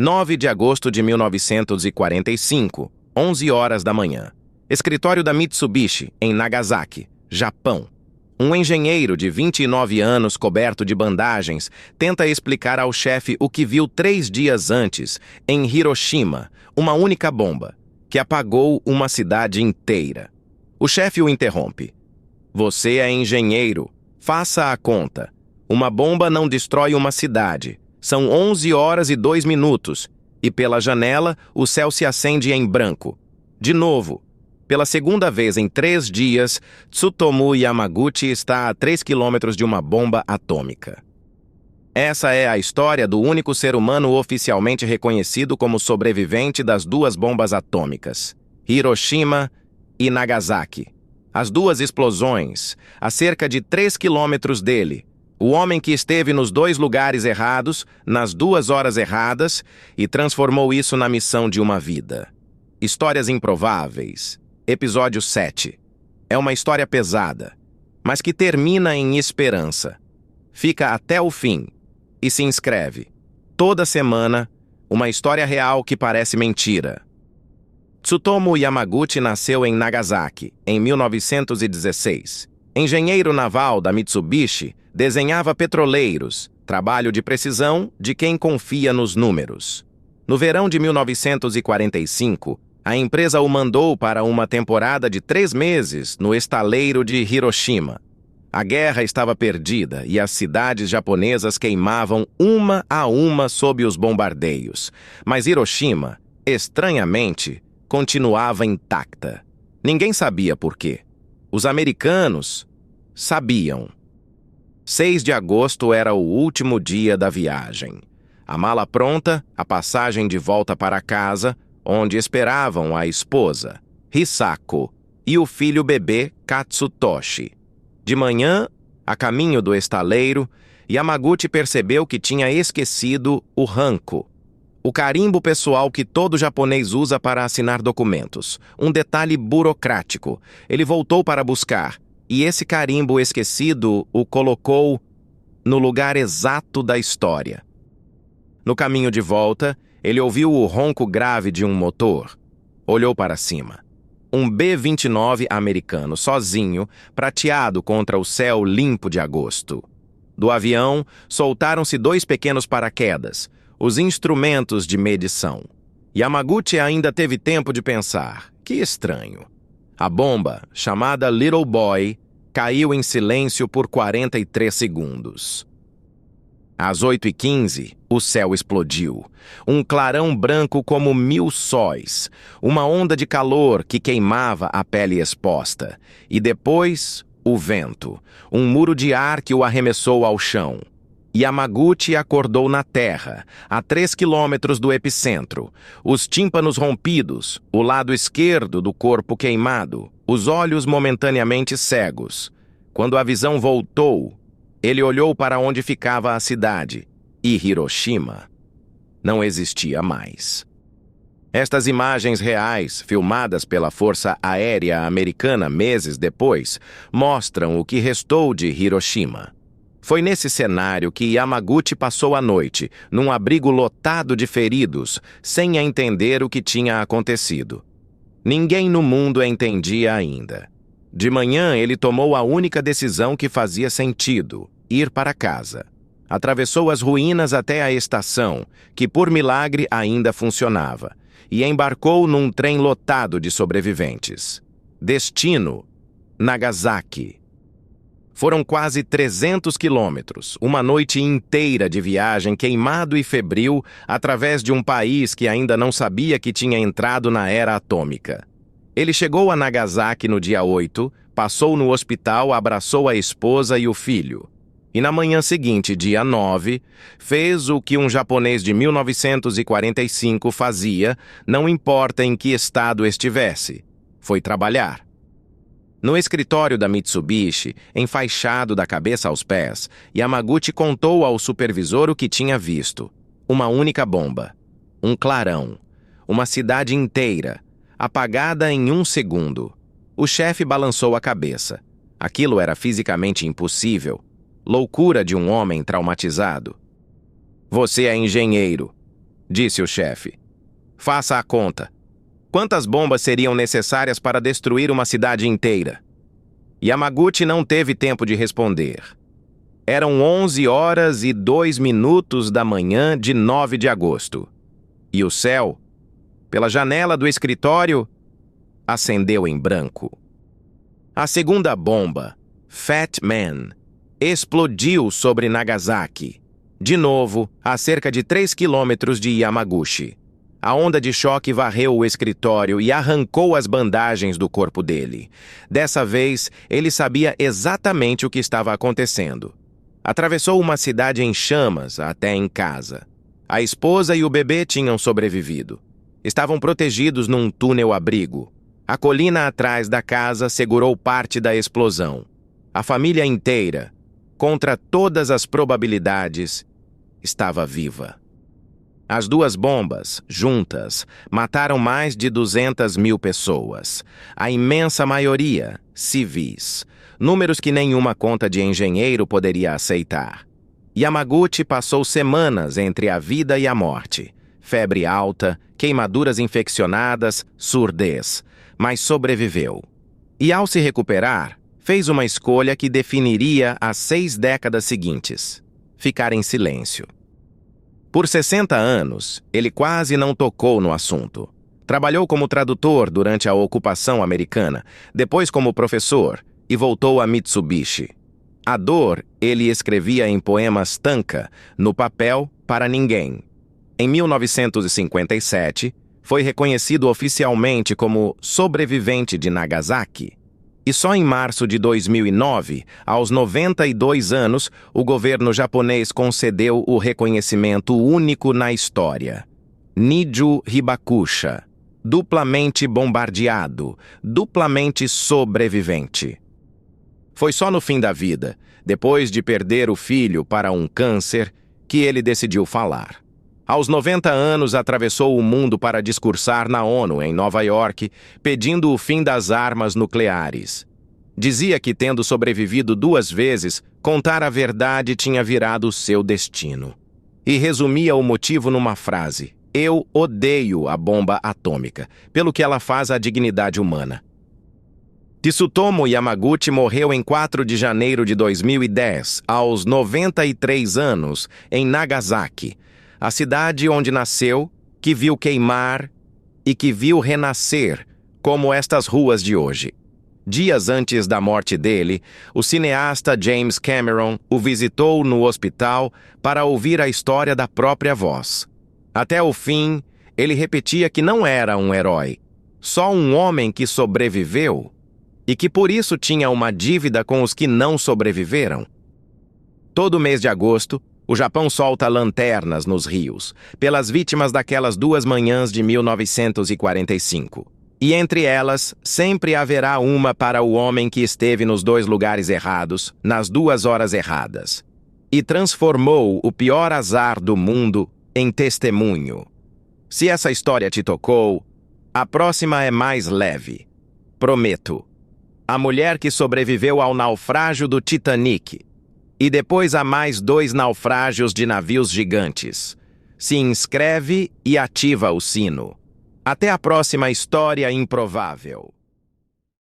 9 de agosto de 1945, 11 horas da manhã. Escritório da Mitsubishi, em Nagasaki, Japão. Um engenheiro de 29 anos, coberto de bandagens, tenta explicar ao chefe o que viu 3 dias antes, em Hiroshima, uma única bomba, que apagou uma cidade inteira. O chefe o interrompe. Você é engenheiro. Faça a conta. Uma bomba não destrói uma cidade. São 11 horas e 2 minutos, e pela janela o céu se acende em branco. De novo, pela segunda vez em 3 dias, Tsutomu Yamaguchi está a 3 quilômetros de uma bomba atômica. Essa é a história do único ser humano oficialmente reconhecido como sobrevivente das 2 bombas atômicas, Hiroshima e Nagasaki. As 2 explosões, a cerca de 3 quilômetros dele. O homem que esteve nos 2 lugares errados, nas 2 horas erradas, e transformou isso na missão de uma vida. Histórias improváveis. Episódio 7. É uma história pesada, mas que termina em esperança. Fica até o fim e se inscreve. Toda semana, uma história real que parece mentira. Tsutomu Yamaguchi nasceu em Nagasaki, em 1916. Engenheiro naval da Mitsubishi, desenhava petroleiros, trabalho de precisão de quem confia nos números. No verão de 1945, a empresa o mandou para uma temporada de 3 meses no estaleiro de Hiroshima. A guerra estava perdida e as cidades japonesas queimavam uma a uma sob os bombardeios. Mas Hiroshima, estranhamente, continuava intacta. Ninguém sabia por quê. Os americanos sabiam. 6 de agosto era o último dia da viagem. A mala pronta, a passagem de volta para casa, onde esperavam a esposa, Hisako, e o filho bebê, Katsutoshi. De manhã, a caminho do estaleiro, Yamaguchi percebeu que tinha esquecido o hanko, o carimbo pessoal que todo japonês usa para assinar documentos. Um detalhe burocrático. Ele voltou para buscar, e esse carimbo esquecido o colocou no lugar exato da história. No caminho de volta, ele ouviu o ronco grave de um motor. Olhou para cima. Um B-29 americano, sozinho, prateado contra o céu limpo de agosto. Do avião, soltaram-se 2 pequenos paraquedas, os instrumentos de medição. Yamaguchi ainda teve tempo de pensar. Que estranho. A bomba, chamada Little Boy, caiu em silêncio por 43 segundos. Às 8h15, o céu explodiu. Um clarão branco como 1000 sóis. Uma onda de calor que queimava a pele exposta. E depois, o vento. Um muro de ar que o arremessou ao chão. Yamaguchi acordou na terra, a 3 quilômetros do epicentro. Os tímpanos rompidos, o lado esquerdo do corpo queimado, os olhos momentaneamente cegos. Quando a visão voltou, ele olhou para onde ficava a cidade, e Hiroshima não existia mais. Estas imagens reais, filmadas pela Força Aérea Americana meses depois, mostram o que restou de Hiroshima. Foi nesse cenário que Yamaguchi passou a noite, num abrigo lotado de feridos, sem entender o que tinha acontecido. Ninguém no mundo entendia ainda. De manhã, ele tomou a única decisão que fazia sentido: ir para casa. Atravessou as ruínas até a estação, que por milagre ainda funcionava, e embarcou num trem lotado de sobreviventes. Destino: Nagasaki. Foram quase 300 quilômetros, uma noite inteira de viagem queimado e febril através de um país que ainda não sabia que tinha entrado na era atômica. Ele chegou a Nagasaki no dia 8, passou no hospital, abraçou a esposa e o filho. E na manhã seguinte, dia 9, fez o que um japonês de 1945 fazia, não importa em que estado estivesse. Foi trabalhar. No escritório da Mitsubishi, enfaixado da cabeça aos pés, Yamaguchi contou ao supervisor o que tinha visto. Uma única bomba. Um clarão. Uma cidade inteira, apagada em 1 segundo. O chefe balançou a cabeça. Aquilo era fisicamente impossível. Loucura de um homem traumatizado. Você é engenheiro. disse o chefe. Faça a conta. Quantas bombas seriam necessárias para destruir uma cidade inteira? Yamaguchi não teve tempo de responder. Eram 11h02 da manhã de 9 de agosto. E o céu, pela janela do escritório, acendeu em branco. A segunda bomba, Fat Man, explodiu sobre Nagasaki, de novo a cerca de 3 quilômetros de Yamaguchi. A onda de choque varreu o escritório e arrancou as bandagens do corpo dele. Dessa vez, ele sabia exatamente o que estava acontecendo. Atravessou uma cidade em chamas até em casa. A esposa e o bebê tinham sobrevivido. Estavam protegidos num túnel-abrigo. A colina atrás da casa segurou parte da explosão. A família inteira, contra todas as probabilidades, estava viva. As duas bombas, juntas, mataram mais de 200.000 pessoas. A imensa maioria, civis. Números que nenhuma conta de engenheiro poderia aceitar. Yamaguchi passou semanas entre a vida e a morte. Febre alta, queimaduras infeccionadas, surdez. Mas sobreviveu. E ao se recuperar, fez uma escolha que definiria as 6 décadas seguintes: ficar em silêncio. Por 60 anos, ele quase não tocou no assunto. Trabalhou como tradutor durante a ocupação americana, depois como professor, e voltou a Mitsubishi. A dor ele escrevia em poemas tanka, no papel, para ninguém. Em 1957, foi reconhecido oficialmente como sobrevivente de Nagasaki. E só em março de 2009, aos 92 anos, o governo japonês concedeu o reconhecimento único na história. Niju Hibakusha, duplamente bombardeado, duplamente sobrevivente. Foi só no fim da vida, depois de perder o filho para um câncer, que ele decidiu falar. Aos 90 anos, atravessou o mundo para discursar na ONU, em Nova York, pedindo o fim das armas nucleares. Dizia que, tendo sobrevivido 2 vezes, contar a verdade tinha virado seu destino. E resumia o motivo numa frase: eu odeio a bomba atômica, pelo que ela faz à dignidade humana. Tsutomu Yamaguchi morreu em 4 de janeiro de 2010, aos 93 anos, em Nagasaki, a cidade onde nasceu, que viu queimar e que viu renascer, como estas ruas de hoje. Dias antes da morte dele, o cineasta James Cameron o visitou no hospital para ouvir a história da própria voz. Até o fim, ele repetia que não era um herói, só um homem que sobreviveu e que por isso tinha uma dívida com os que não sobreviveram. Todo mês de agosto, o Japão solta lanternas nos rios, pelas vítimas daquelas 2 manhãs de 1945. E entre elas, sempre haverá uma para o homem que esteve nos 2 lugares errados, nas 2 horas erradas. E transformou o pior azar do mundo em testemunho. Se essa história te tocou, a próxima é mais leve. Prometo. A mulher que sobreviveu ao naufrágio do Titanic. E depois a mais 2 naufrágios de navios gigantes. Se inscreve e ativa o sino. Até a próxima história improvável.